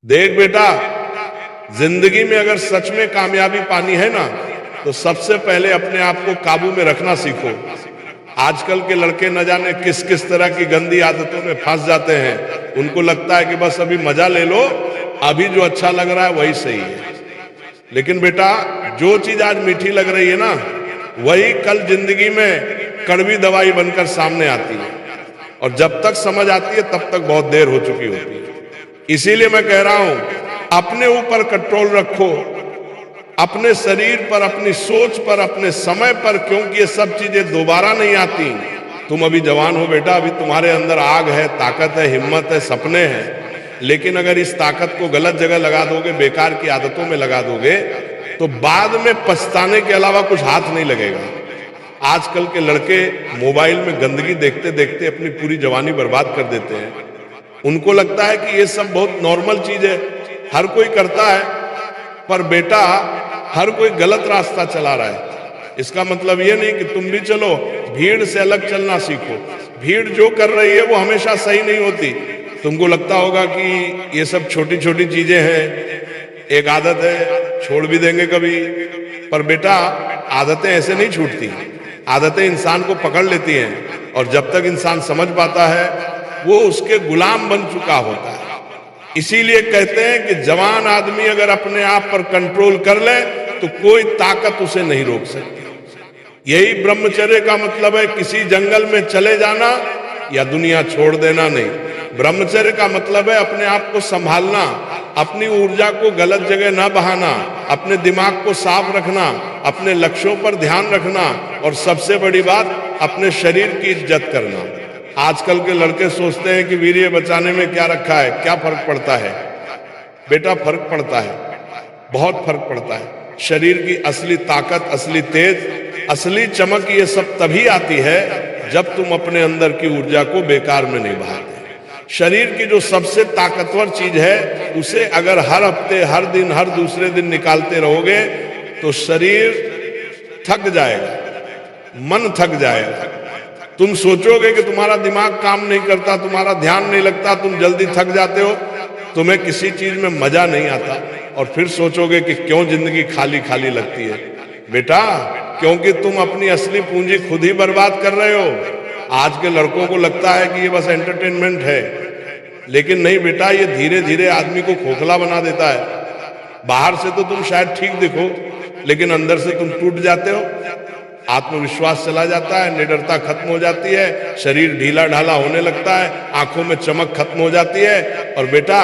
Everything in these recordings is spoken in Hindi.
देख बेटा, जिंदगी में अगर सच में कामयाबी पानी है ना, तो सबसे पहले अपने आप को काबू में रखना सीखो। आजकल के लड़के न जाने किस किस तरह की गंदी आदतों में फंस जाते हैं। उनको लगता है कि बस अभी मजा ले लो, अभी जो अच्छा लग रहा है वही सही है। लेकिन बेटा, जो चीज आज मीठी लग रही है ना, वही कल जिंदगी में कड़वी दवाई बनकर सामने आती है। और जब तक समझ आती है तब तक बहुत देर हो चुकी होती है। इसीलिए मैं कह रहा हूं, अपने ऊपर कंट्रोल रखो, अपने शरीर पर, अपनी सोच पर, अपने समय पर, क्योंकि ये सब चीजें दोबारा नहीं आती। तुम अभी जवान हो बेटा, अभी तुम्हारे अंदर आग है, ताकत है, हिम्मत है, सपने हैं। लेकिन अगर इस ताकत को गलत जगह लगा दोगे, बेकार की आदतों में लगा दोगे, तो बाद में पछताने के अलावा कुछ हाथ नहीं लगेगा। आजकल के लड़के मोबाइल में गंदगी देखते देखते अपनी पूरी जवानी बर्बाद कर देते हैं। उनको लगता है कि ये सब बहुत नॉर्मल चीज है, हर कोई करता है। पर बेटा, हर कोई गलत रास्ता चला रहा है। इसका मतलब ये नहीं कि तुम भी चलो, भीड़ से अलग चलना सीखो। भीड़ जो कर रही है वो हमेशा सही नहीं होती। तुमको लगता होगा कि ये सब छोटी छोटी चीजें हैं, एक आदत है, छोड़ भी देंगे कभी। पर बेटा, आदतें ऐसे नहीं छूटती। आदतें इंसान को पकड़ लेती हैं, और जब तक इंसान समझ पाता है, वो उसके गुलाम बन चुका होता है। इसीलिए कहते हैं कि जवान आदमी अगर अपने आप पर कंट्रोल कर ले तो कोई ताकत उसे नहीं रोक सकती। यही ब्रह्मचर्य का मतलब है। किसी जंगल में चले जाना या दुनिया छोड़ देना नहीं। ब्रह्मचर्य का मतलब है अपने आप को संभालना, अपनी ऊर्जा को गलत जगह न बहाना, अपने दिमाग को साफ रखना, अपने लक्ष्यों पर ध्यान रखना, और सबसे बड़ी बात, अपने शरीर की इज्जत करना। आजकल के लड़के सोचते हैं कि वीर्य बचाने में क्या रखा है, क्या फर्क पड़ता है। बेटा, फर्क पड़ता है, बहुत फर्क पड़ता है। शरीर की असली ताकत, असली तेज, असली चमक ये सब तभी आती है जब तुम अपने अंदर की ऊर्जा को बेकार में नहीं बहाते। शरीर की जो सबसे ताकतवर चीज है, उसे अगर हर हफ्ते, हर दिन, हर दूसरे दिन निकालते रहोगे तो शरीर थक जाएगा, मन थक जाएगा। तुम सोचोगे कि तुम्हारा दिमाग काम नहीं करता, तुम्हारा ध्यान नहीं लगता, तुम जल्दी थक जाते हो, तुम्हें किसी चीज में मजा नहीं आता, और फिर सोचोगे कि क्यों जिंदगी खाली खाली लगती है। बेटा, क्योंकि तुम अपनी असली पूंजी खुद ही बर्बाद कर रहे हो। आज के लड़कों को लगता है कि ये बस एंटरटेनमेंट है, लेकिन नहीं बेटा, ये धीरे धीरे आदमी को खोखला बना देता है। बाहर से तो तुम शायद ठीक दिखो, लेकिन अंदर से तुम टूट जाते हो। आत्मविश्वास चला जाता है, निडरता खत्म हो जाती है, शरीर ढीला ढाला होने लगता है, आंखों में चमक खत्म हो जाती है। और बेटा,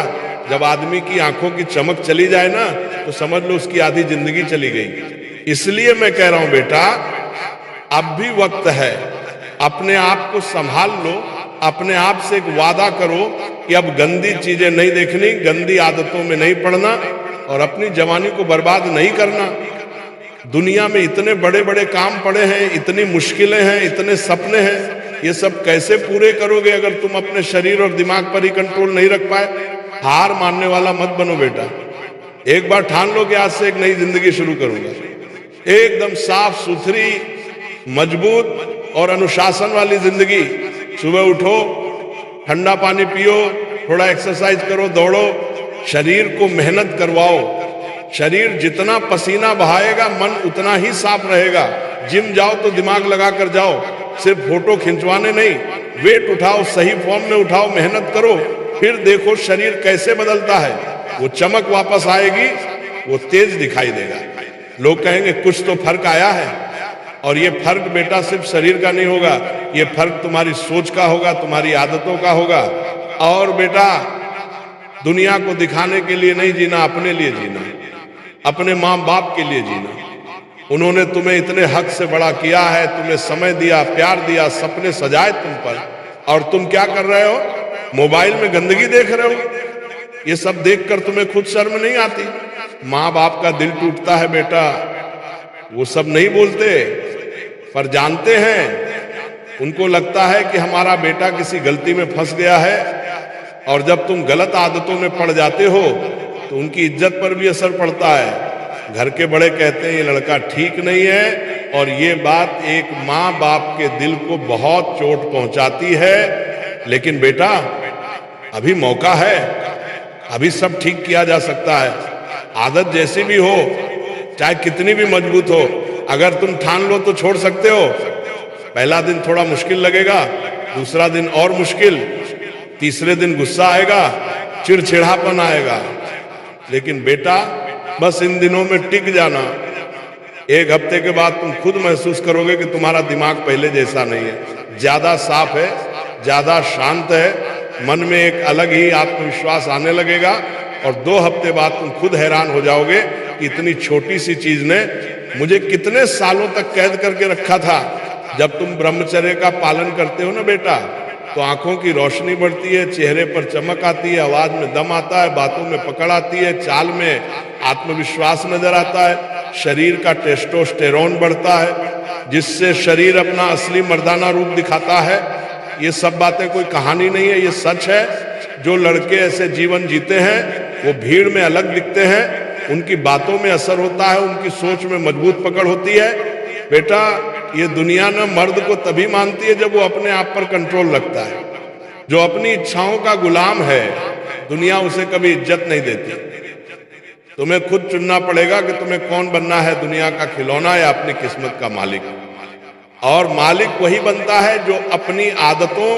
जब आदमी की आंखों की चमक चली जाए ना, तो समझ लो उसकी आधी जिंदगी चली गई। इसलिए मैं कह रहा हूं बेटा, अब भी वक्त है, अपने आप को संभाल लो। अपने आप से एक वादा करो कि अब गंदी चीजें नहीं देखनी, गंदी आदतों में नहीं पड़ना, और अपनी जवानी को बर्बाद नहीं करना। दुनिया में इतने बड़े बड़े काम पड़े हैं, इतनी मुश्किलें हैं, इतने सपने हैं, ये सब कैसे पूरे करोगे अगर तुम अपने शरीर और दिमाग पर ही कंट्रोल नहीं रख पाए। हार मानने वाला मत बनो बेटा। एक बार ठान लो कि आज से एक नई जिंदगी शुरू करूंगा, एकदम साफ सुथरी, मजबूत और अनुशासन वाली जिंदगी। सुबह उठो, ठंडा पानी पियो, थोड़ा एक्सरसाइज करो, दौड़ो, शरीर को मेहनत करवाओ। शरीर जितना पसीना बहाएगा, मन उतना ही साफ रहेगा। जिम जाओ तो दिमाग लगा कर जाओ, सिर्फ फोटो खिंचवाने नहीं। वेट उठाओ, सही फॉर्म में उठाओ, मेहनत करो, फिर देखो शरीर कैसे बदलता है। वो चमक वापस आएगी, वो तेज दिखाई देगा। लोग कहेंगे कुछ तो फर्क आया है। और ये फर्क बेटा सिर्फ शरीर का नहीं होगा, ये फर्क तुम्हारी सोच का होगा, तुम्हारी आदतों का होगा। और बेटा, दुनिया को दिखाने के लिए नहीं जीना, अपने लिए जीना, अपने माँ बाप के लिए जीना। उन्होंने तुम्हें इतने हक से बड़ा किया है, तुम्हें समय दिया, प्यार दिया, सपने सजाए तुम पर, और तुम क्या कर रहे हो? मोबाइल में गंदगी देख रहे हो। ये सब देखकर तुम्हें खुद शर्म नहीं आती? माँ बाप का दिल टूटता है बेटा। वो सब नहीं बोलते, पर जानते हैं। उनको लगता है कि हमारा बेटा किसी गलती में फंस गया है, और जब तुम गलत आदतों में पड़ जाते हो तो उनकी इज्जत पर भी असर पड़ता है। घर के बड़े कहते हैं ये लड़का ठीक नहीं है, और ये बात एक माँ बाप के दिल को बहुत चोट पहुंचाती है। लेकिन बेटा, अभी मौका है, अभी सब ठीक किया जा सकता है। आदत जैसी भी हो, चाहे कितनी भी मजबूत हो, अगर तुम ठान लो तो छोड़ सकते हो। पहला दिन थोड़ा मुश्किल लगेगा, दूसरा दिन और मुश्किल, तीसरे दिन गुस्सा आएगा, चिड़चिड़ापन आएगा, लेकिन बेटा बस इन दिनों में टिक जाना। एक हफ्ते के बाद तुम खुद महसूस करोगे कि तुम्हारा दिमाग पहले जैसा नहीं है, ज्यादा साफ है, ज्यादा शांत है, मन में एक अलग ही आत्मविश्वास आने लगेगा। और 2 हफ्ते बाद तुम खुद हैरान हो जाओगे कि इतनी छोटी सी चीज ने मुझे कितने सालों तक कैद करके रखा था। जब तुम ब्रह्मचर्य का पालन करते हो ना बेटा, तो आंखों की रोशनी बढ़ती है, चेहरे पर चमक आती है, आवाज में दम आता है, बातों में पकड़ आती है, चाल में आत्मविश्वास नजर आता है, शरीर का टेस्टोस्टेरोन बढ़ता है, जिससे शरीर अपना असली मर्दाना रूप दिखाता है। ये सब बातें कोई कहानी नहीं है, ये सच है। जो लड़के ऐसे जीवन जीते हैं वो भीड़ में अलग दिखते हैं, उनकी बातों में असर होता है, उनकी सोच में मजबूत पकड़ होती है। बेटा ये दुनिया ना मर्द को तभी मानती है जब वो अपने आप पर कंट्रोल रखता है। जो अपनी इच्छाओं का गुलाम है, दुनिया उसे कभी इज्जत नहीं देती। तुम्हें खुद चुनना पड़ेगा कि तुम्हें कौन बनना है, दुनिया का खिलौना या अपनी किस्मत का मालिक। और मालिक वही बनता है जो अपनी आदतों